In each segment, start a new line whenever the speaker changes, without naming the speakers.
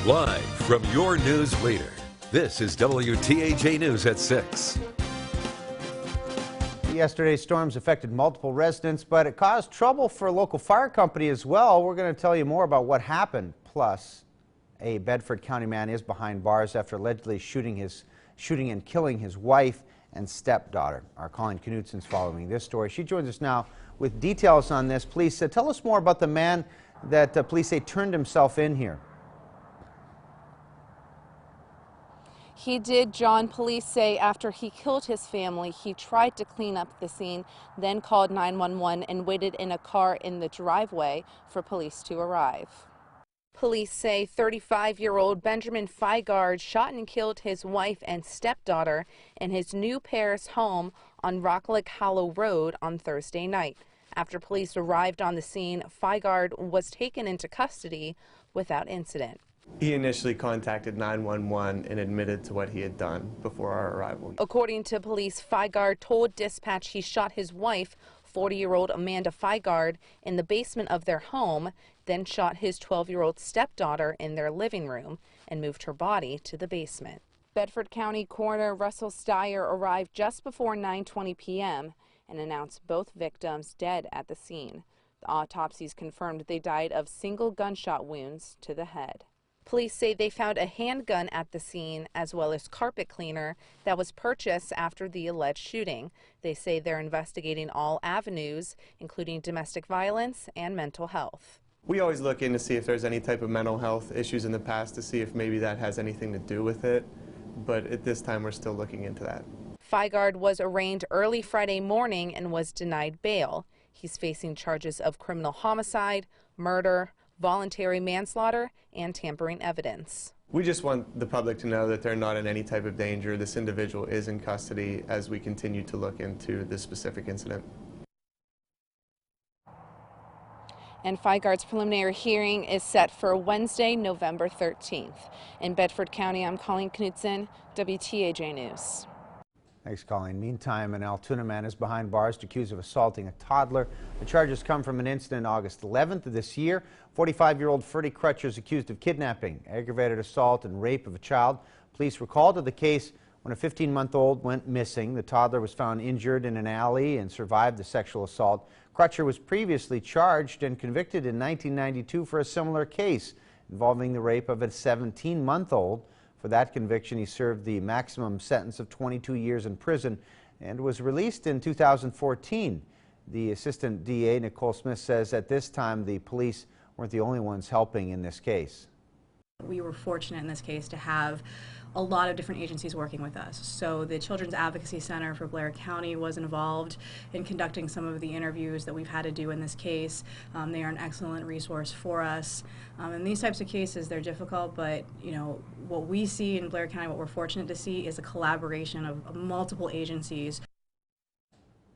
Live from your news leader, this is WTAJ News at 6.
Yesterday's storms affected multiple residents, but it caused trouble for a local fire company as well. We're going to tell you more about what happened. Plus, a Bedford County man is behind bars after allegedly shooting and killing his wife and stepdaughter. Our Colleen Knutson's following this story. She joins us now with details on this. Please tell us more about the man that police say turned himself in here.
He did, John. Police say after he killed his family, he tried to clean up the scene, then called 911 and waited in a car in the driveway for police to arrive. Police say 35-year-old Benjamin Feigard shot and killed his wife and stepdaughter in his New Paris home on Rocklick Hollow Road on Thursday night. After police arrived on the scene, Feigard was taken into custody without incident.
He initially contacted 911 and admitted to what he had done before our arrival.
According to police, Feigard told dispatch he shot his wife, 40-year-old Amanda Feigard, in the basement of their home, then shot his 12-year-old stepdaughter in their living room and moved her body to the basement. Bedford County Coroner Russell Steyer arrived just before 9:20 p.m. and announced both victims dead at the scene. The autopsies confirmed they died of single gunshot wounds to the head. Police say they found a handgun at the scene as well as carpet cleaner that was purchased after the alleged shooting. They say they're investigating all avenues, including domestic violence and mental health.
We always look in to see if there's any type of mental health issues in the past to see if maybe that has anything to do with it, but at this time we're still looking into that.
Feigard was arraigned early Friday morning and was denied bail. He's facing charges of criminal homicide, murder, voluntary manslaughter, and tampering evidence.
We just want the public to know that they're not in any type of danger. This individual is in custody as we continue to look into this specific incident.
And Feigard's preliminary hearing is set for Wednesday, November 13th. In Bedford County, I'm Colleen Knutson, WTAJ News.
Thanks, Colleen. Meantime, an Altoona man is behind bars accused of assaulting a toddler. The charges come from an incident August 11th of this year. 45-year-old Ferdy Crutcher is accused of kidnapping, aggravated assault, and rape of a child. Police were called to the case when a 15-month-old went missing. The toddler was found injured in an alley and survived the sexual assault. Crutcher was previously charged and convicted in 1992 for a similar case involving the rape of a 17-month-old. For that conviction, he served the maximum sentence of 22 years in prison and was released in 2014. The assistant DA, Nicole Smith, says at this time the police weren't the only ones helping in this case.
We were fortunate in this case to have a lot of different agencies working with us. So the Children's Advocacy Center for Blair County was involved in conducting some of the interviews that we've had to do in this case. They are an excellent resource for us. In these types of cases, they're difficult, but what we see in Blair County, what we're fortunate to see, is a collaboration of multiple agencies.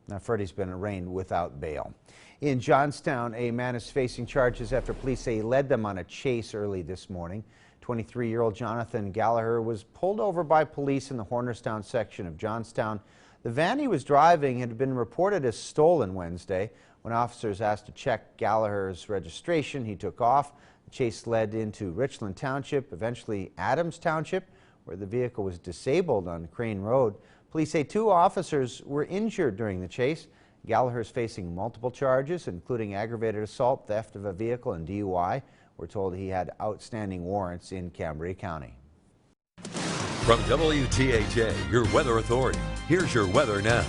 Now, Ferdy's been arraigned without bail. In Johnstown, a man is facing charges after police say he led them on a chase early this morning. 23-year-old Jonathan Gallagher was pulled over by police in the Hornerstown section of Johnstown. The van he was driving had been reported as stolen Wednesday. When officers asked to check Gallagher's registration, he took off. The chase led into Richland Township, eventually Adams Township, where the vehicle was disabled on Crane Road. Police say 2 officers were injured during the chase. Gallagher is facing multiple charges, including aggravated assault, theft of a vehicle, and DUI. We're told he had outstanding warrants in Cambria County.
From WTAJ, your weather authority, here's your weather now.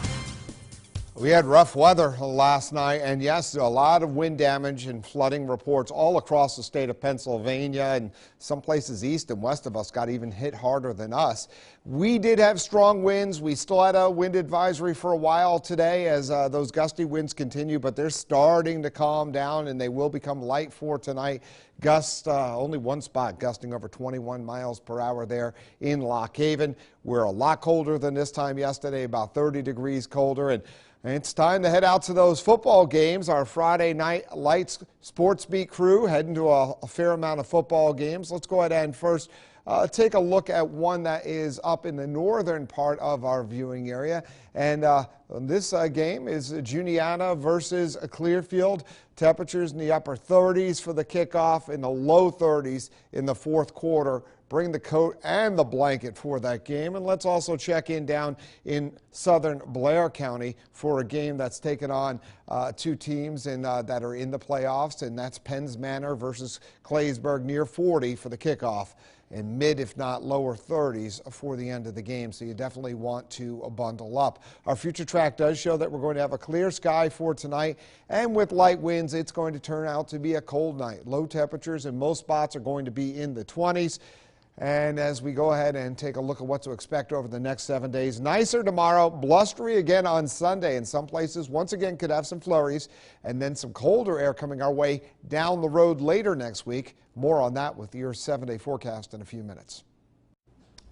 We had rough weather last night, and yes, a lot of wind damage and flooding reports all across the state of Pennsylvania, and some places east and west of us got even hit harder than us. We did have strong winds. We still had a wind advisory for a while today as those gusty winds continue, but they're starting to calm down, and they will become light for tonight. Gusts, only one spot gusting over 21 miles per hour there in Lock Haven. We're a lot colder than this time yesterday, about 30 degrees colder, and it's time to head out to those football games. Our Friday Night Lights Sports Beat crew heading to a fair amount of football games. Let's go ahead and first take a look at one that is up in the northern part of our viewing area. And This game is Juniata versus Clearfield. Temperatures in the upper 30s for the kickoff, in the low 30s in the fourth quarter. Bring the coat and the blanket for that game. And let's also check in down in southern Blair County for a game that's taken on two teams that are in the playoffs, and that's Penns Manor versus Claysburg, near 40 for the kickoff, and mid, if not lower 30s for the end of the game. So you definitely want to bundle up. Our future track does show that we're going to have a clear sky for tonight, and with light winds, it's going to turn out to be a cold night. Low temperatures in most spots are going to be in the 20s. And as we go ahead and take a look at what to expect over the next 7 days, nicer tomorrow, blustery again on Sunday. In some places, once again, could have some flurries, and then some colder air coming our way down the road later next week. More on that with your 7-day forecast in a few minutes.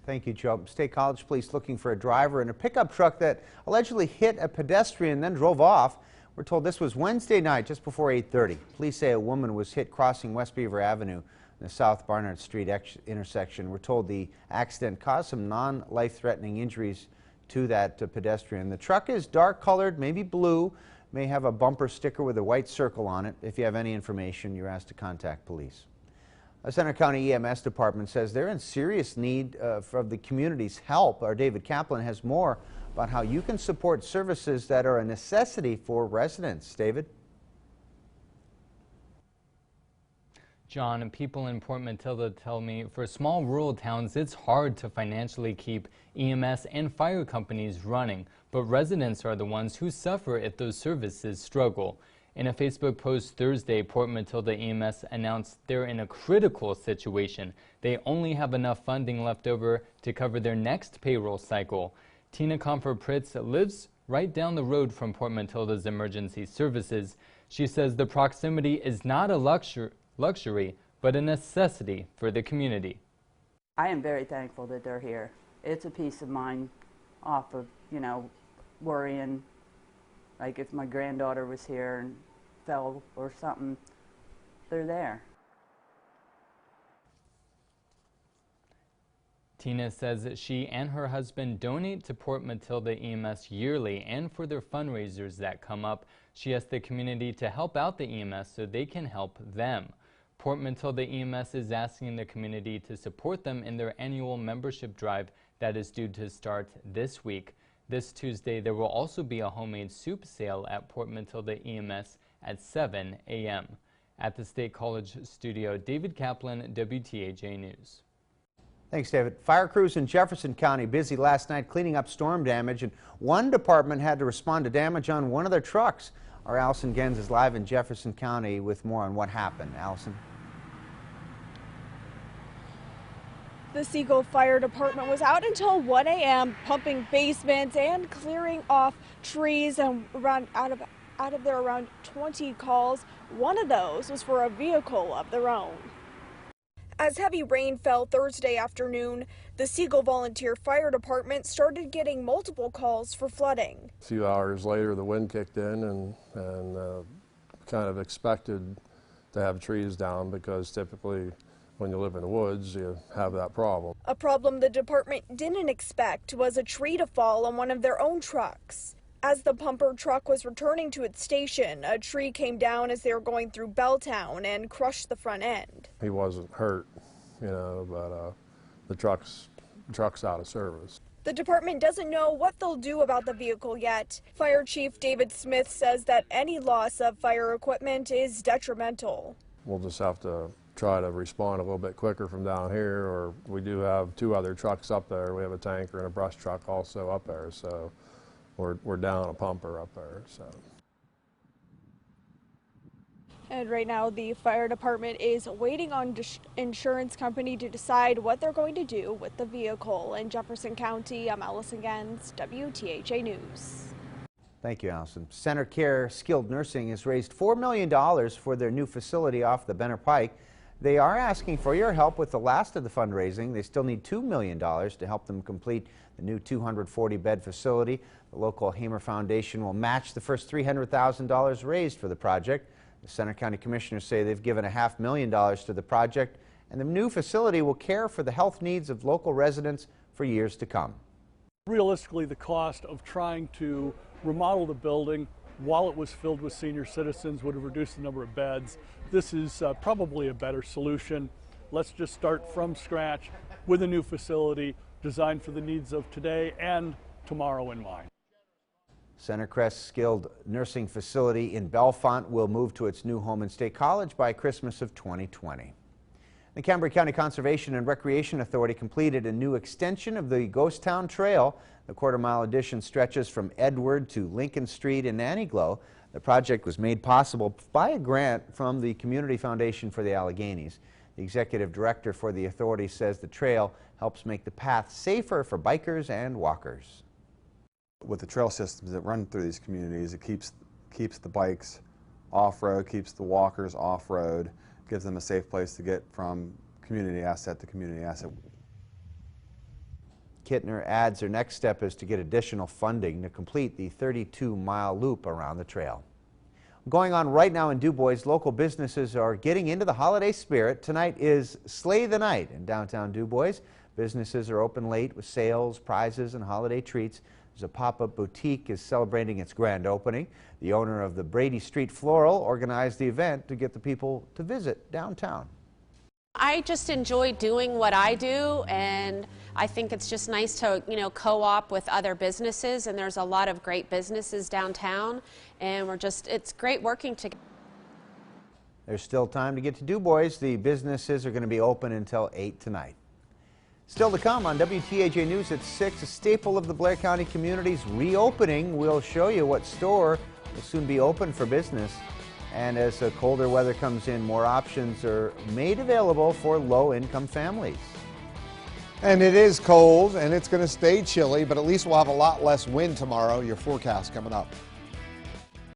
Thank you, Joe. State College Police looking for a driver in a pickup truck that allegedly hit a pedestrian and then drove off. We're told this was Wednesday night, just before 8:30. Police say a woman was hit crossing West Beaver Avenue in the South Barnard Street intersection. We're told the accident caused some non-life-threatening injuries to that pedestrian. The truck is dark-colored, maybe blue, may have a bumper sticker with a white circle on it. If you have any information, you're asked to contact police. A Center County EMS department says they're in serious need for the community's help. Our David Kaplan has more about how you can support services that are a necessity for residents. David?
John, and people in Port Matilda tell me for small rural towns, it's hard to financially keep EMS and fire companies running, but residents are the ones who suffer if those services struggle. In a Facebook post Thursday, Port Matilda EMS announced they're in a critical situation. They only have enough funding left over to cover their next payroll cycle. Tina Comfort-Pritz lives right down the road from Port Matilda's emergency services. She says the proximity is not a luxury, but a necessity for the community.
I am very thankful that they're here. It's a peace of mind off of, worrying. Like if my granddaughter was here and fell or something, they're there.
Tina says that she and her husband donate to Port Matilda EMS yearly, and for their fundraisers that come up, she asked the community to help out the EMS so they can help them. Port Matilda EMS is asking the community to support them in their annual membership drive that is due to start this week. This Tuesday, there will also be a homemade soup sale at Port Matilda EMS at 7 a.m. At the State College studio, David Kaplan, WTAJ News.
Thanks, David. Fire crews in Jefferson County busy last night cleaning up storm damage, and one department had to respond to damage on one of their trucks. Our Allison Gens is live in Jefferson County with more on what happened. Allison.
The Seagull Fire Department was out until 1 a.m. pumping basements and clearing off trees, and out of their around 20 calls, one of those was for a vehicle of their own. As heavy rain fell Thursday afternoon, the Seagull Volunteer Fire Department started getting multiple calls for flooding.
A few hours later, the wind kicked in and kind of expected to have trees down, because typically when you live in the woods, you have that problem.
A problem the department didn't expect was a tree to fall on one of their own trucks. As the pumper truck was returning to its station, a tree came down as they were going through Belltown and crushed the front end.
He wasn't hurt, but the truck's out of service.
The department doesn't know what they'll do about the vehicle yet. Fire Chief David Smith says that any loss of fire equipment is detrimental.
We'll just have to try to respond a little bit quicker from down here, or we do have two other trucks up there. We have a tanker and a brush truck also up there, so we're down a pumper up there. So.
And right now the fire department is waiting on the insurance company to decide what they're going to do with the vehicle. In Jefferson County, I'm Allison Gens, WTAJ News.
Thank you, Allison. Center Care Skilled Nursing has raised $4 million for their new facility off the Benner Pike. They are asking for your help with the last of the fundraising. They still need $2 million to help them complete the new 240-bed facility. The local Hamer Foundation will match the first $300,000 raised for the project. The Center County Commissioners say they've given $500,000 to the project, and the new facility will care for the health needs of local residents for years to come.
Realistically, the cost of trying to remodel the building while it was filled with senior citizens, would have reduced the number of beds. This is probably a better solution. Let's just start from scratch with a new facility designed for the needs of today and tomorrow in mind.
Centercrest Skilled Nursing Facility in Bellefonte will move to its new home in State College by Christmas of 2020. The Cambria County Conservation and Recreation Authority completed a new extension of the Ghost Town Trail. The quarter-mile addition stretches from Edward to Lincoln Street in Anniglo. The project was made possible by a grant from the Community Foundation for the Alleghenies. The executive director for the authority says the trail helps make the path safer for bikers and walkers.
With the trail systems that run through these communities, it keeps the bikes off-road, keeps the walkers off-road, gives them a safe place to get from community asset to community asset.
Kittner adds their next step is to get additional funding to complete the 32-mile loop around the trail. Going on right now in Du Bois, local businesses are getting into the holiday spirit. Tonight is Slay the Night in downtown Du Bois. Businesses are open late with sales, prizes, and holiday treats. There's a pop-up boutique is celebrating its grand opening. The owner of the Brady Street Floral organized the event to get the people to visit downtown.
I just enjoy doing what I do, and I think it's just nice to, co-op with other businesses, and there's a lot of great businesses downtown, and it's great working together.
There's still time to get to Du Bois. The businesses are going to be open until 8 tonight. Still to come on WTAJ News at 6, a staple of the Blair County community's reopening. We'll show you what store will soon be open for business. And as the colder weather comes in, more options are made available for low-income families.
And it is cold and it's going to stay chilly, but at least we'll have a lot less wind tomorrow. Your forecast coming up.